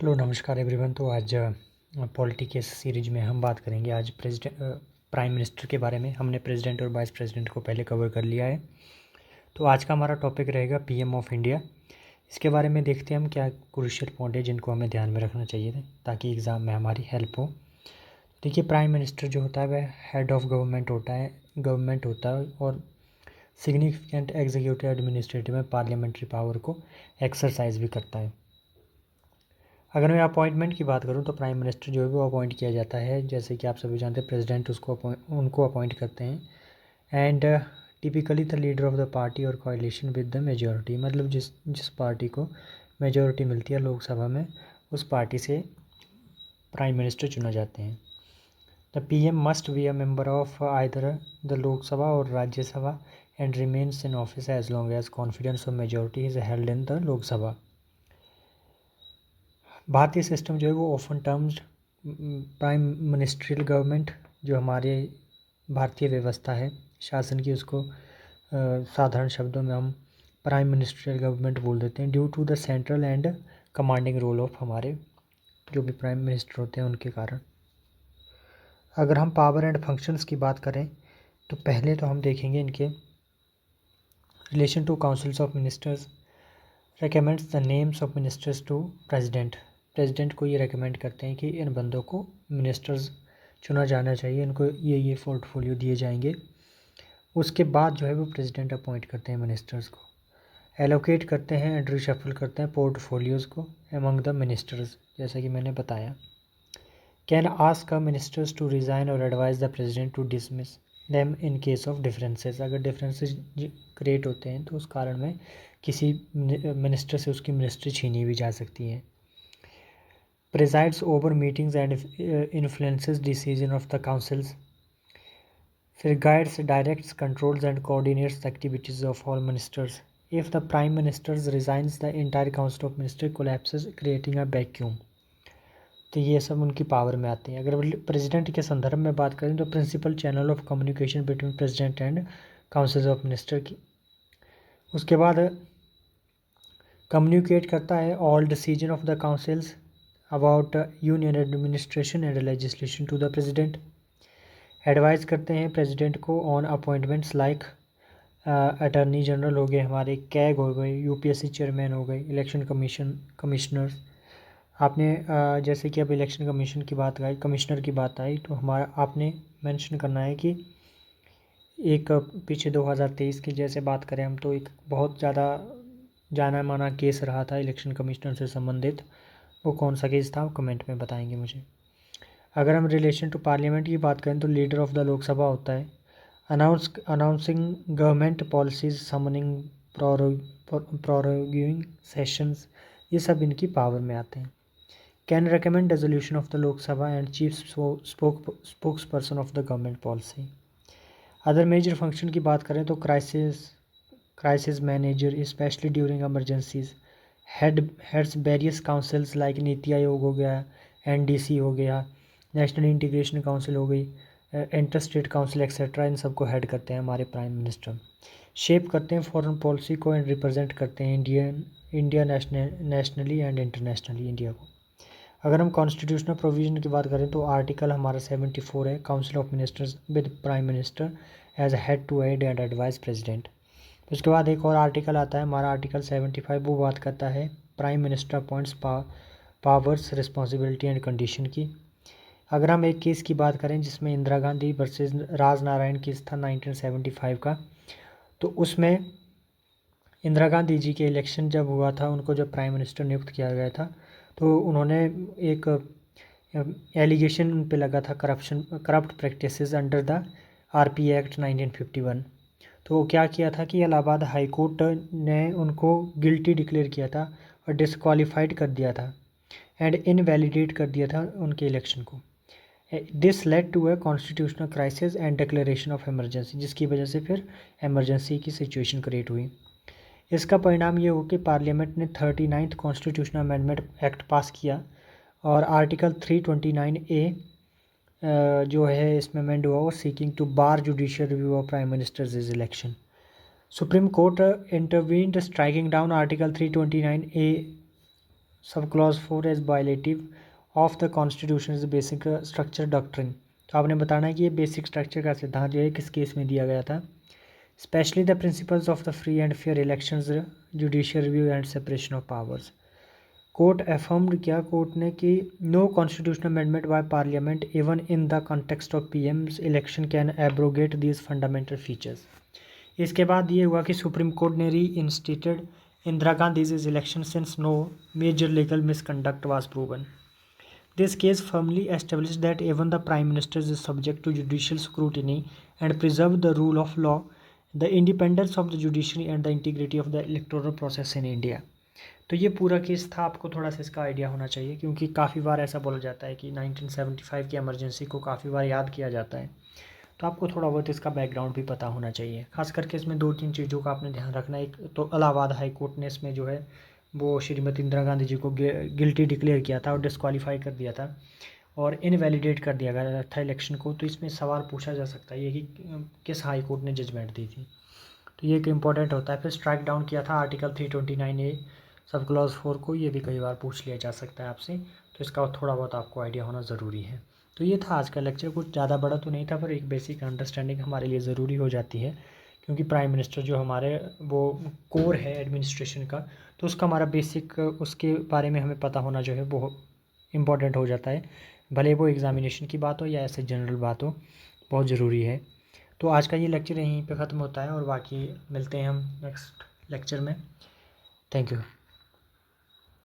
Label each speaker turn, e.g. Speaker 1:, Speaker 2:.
Speaker 1: Hello नमस्कार everyone. तो आज पॉलिटी के सीरीज में हम बात करेंगे आज प्राइम मिनिस्टर के बारे में। हमने प्रेसिडेंट और वाइस प्रेसिडेंट को पहले कवर कर लिया है। तो आज का हमारा टॉपिक रहेगा पीएम ऑफ इंडिया। इसके बारे में देखते हैं हम क्या क्रूशियल पॉइंट है जिनको हमें ध्यान में रखना चाहिए था ताकि एग्ज़ाम में हमारी हेल्प हो। देखिए, प्राइम मिनिस्टर जो होता है वह हेड ऑफ गवर्नमेंट होता है और सिग्निफिकेंट एग्जीक्यूटिव एडमिनिस्ट्रेटिव में पार्लियामेंट्री पावर को एक्सरसाइज भी करता है। अगर मैं अपॉइंटमेंट की बात करूं तो प्राइम मिनिस्टर जो है वो अपॉइंट किया जाता है। जैसे कि आप सभी जानते हैं, प्रेसिडेंट उनको अपॉइंट करते हैं। And typically the leader of the party और कोalition विद द मेजॉरिटी, मतलब जिस पार्टी को मेजॉरिटी मिलती है लोकसभा में, उस पार्टी से प्राइम मिनिस्टर चुना जाते हैं। The PM must be a member of either the Lok Sabha और Rajya Sabha and remains in office as long as confidence of majority is held in the Lok Sabha. भारतीय सिस्टम जो है वो often terms prime ministerial government, जो हमारे भारतीय व्यवस्था है शासन की, उसको साधारण शब्दों में हम प्राइम मिनिस्ट्रियल गवर्नमेंट बोल देते हैं due to the central and commanding role of हमारे जो भी प्राइम मिनिस्टर होते हैं उनके कारण। अगर हम पावर एंड फंक्शंस की बात करें तो पहले तो हम देखेंगे इनके relation to councils of ministers recommends the names of ministers to president को ये रेकमेंड करते हैं कि इन बंदों को मिनिस्टर्स चुना जाना चाहिए, इनको ये पोर्टफोलियो दिए जाएंगे। उसके बाद जो है वो प्रेसिडेंट अपॉइंट करते हैं मिनिस्टर्स को, एलोकेट करते हैं एंड रिशफल करते हैं पोर्टफोलियोज़ को अमंग द मिनिस्टर्स, जैसा कि मैंने बताया। Can ask ministers to resign और advise the president to dismiss them in case of differences. अगर डिफरेंसेस क्रिएट होते हैं तो उस कारण में किसी मिनिस्टर से उसकी मिनिस्ट्री छीनी भी जा सकती है। Presides over meetings and influences decision of the councils. फिर guides, directs, controls and coordinates the activities of all ministers. If the prime ministers resigns the entire council of minister collapses creating a vacuum. तो ये सब उनकी power में आते हैं। अगर president के संदर्भ में बात करें तो principal channel of communication between president and council of minister की। उसके बाद कम्युनिकेट करता है all decision of the councils about union administration and legislation to the president. Advice करते हैं प्रेसिडेंट को on appointments like attorney general हो गए, हमारे कैग हो गए, यूपीएससी चेयरमैन हो गए, इलेक्शन कमिश्नर्स। आपने जैसे कि अब इलेक्शन कमिश्नर की बात आई तो हमारा आपने मेंशन करना है कि एक पीछे 2023 की जैसे बात करें हम तो एक बहुत ज़्यादा जाना माना केस रहा था इलेक्शन कमिश्नर से संबंधित। वो कौन सा केस था, कमेंट में बताएंगे मुझे। अगर हम रिलेशन टू पार्लियामेंट की बात करें तो लीडर ऑफ द लोकसभा होता है। Announcing government policies, summoning, proroguing sessions, ये सब इनकी पावर में आते हैं। Can recommend resolution of the Lok Sabha and chief spokes person of the government policy. Other major function की बात करें तो crisis manager specially during emergencies, heads various councils like NITI Aayog हो गया, एनडीसी हो गया, नेशनल इंटीग्रेशन काउंसिल हो गई, इंटर स्टेट काउंसिल एक्सेट्रा, इन सबको हेड करते हैं हमारे प्राइम मिनिस्टर। शेप करते हैं फॉरेन पॉलिसी को एंड रिप्रेजेंट करते हैं India nationally and internationally India को। अगर हम कॉन्स्टिट्यूशनल प्रोविजन की बात करें तो आर्टिकल हमारा 74 है, council of ministers with prime minister as head to aid and advise president. उसके बाद एक और आर्टिकल आता है हमारा आर्टिकल 75, वो बात करता है prime minister appoints powers, responsibility and condition की। अगर हम एक केस की बात करें जिसमें इंदिरा गांधी वर्सेस राजनारायण केस था 1975 का, तो उसमें इंदिरा गांधी जी के इलेक्शन जब हुआ था, उनको जब प्राइम मिनिस्टर नियुक्त किया गया था तो उन्होंने एक एलिगेशन उन पे लगा था corrupt practices under the RP act 1951। तो क्या किया था कि इलाहाबाद हाई कोर्ट ने उनको गिल्टी डिक्लेयर किया था और डिसक्वालीफाइड कर दिया था एंड इनवैलिडेट कर दिया था उनके इलेक्शन को। This led to a constitutional crisis and declaration of emergency, जिसकी वजह से फिर इमरजेंसी की सिचुएशन क्रिएट हुई। इसका परिणाम ये हो कि पार्लियामेंट ने 39th कॉन्स्टिट्यूशनल अमेंडमेंट एक्ट पास किया और आर्टिकल 329A जो है इसमें अमेंड हुआ वो seeking to bar judicial review of prime ministers is election. Supreme court intervened striking down article 329A sub clause 4 as violative of the constitution is basic structure doctrine. तो आपने बताना है कि ये बेसिक स्ट्रक्चर का सिद्धांत जो है किस केस में दिया गया था। Specially the principles of the free and fair elections, judicial review and separation of powers. Court affirmed क्या कोर्ट ने कि no constitutional amendment by parliament even in the context of PM's election can abrogate these fundamental features. इसके बाद ये हुआ कि supreme court ने reinstated Indira Gandhi's election since no major legal misconduct was proven. This case firmly established that even the Prime Minister is subject to judicial scrutiny and preserved the rule of law, the independence of the judiciary and the integrity of the electoral process in India। तो ये पूरा case था, आपको थोड़ा सा इसका idea होना चाहिए क्योंकि काफ़ी बार ऐसा बोला जाता है कि 1975 की इमरजेंसी को काफ़ी बार याद किया जाता है, तो आपको थोड़ा बहुत इसका बैकग्राउंड भी पता होना चाहिए। खास करके इसमें 2-3 चीज़ों का आपने ध्यान रखना है। एक तो इलाहाबाद हाई कोर्ट ने इसमें जो है वो श्रीमती इंदिरा गांधी जी को गिल्टी डिक्लेयर किया था और डिस्क्वालीफाई कर दिया था और इनवैलिडेट कर दिया गया था इलेक्शन को। तो इसमें सवाल पूछा जा सकता है ये कि किस हाई कोर्ट ने जजमेंट दी थी, तो ये एक इम्पॉर्टेंट होता है। फिर स्ट्राइक डाउन किया था आर्टिकल 329A सब क्लॉज 4 को, ये भी कई बार पूछ लिया जा सकता है आपसे, तो इसका थोड़ा बहुत आपको आइडिया होना ज़रूरी है। तो ये था आज का लेक्चर, कुछ ज़्यादा बड़ा तो नहीं था पर एक बेसिक अंडरस्टैंडिंग हमारे लिए ज़रूरी हो जाती है क्योंकि प्राइम मिनिस्टर जो हमारे वो कोर है एडमिनिस्ट्रेशन का, तो उसका हमारा बेसिक उसके बारे में हमें पता होना जो है बहुत इम्पॉर्टेंट हो जाता है, भले वो एग्ज़ामिनेशन की बात हो या ऐसे जनरल बात हो, बहुत ज़रूरी है। तो आज का ये लेक्चर यहीं पे ख़त्म होता है और बाकी मिलते हैं हम नेक्स्ट लेक्चर में। Thank you.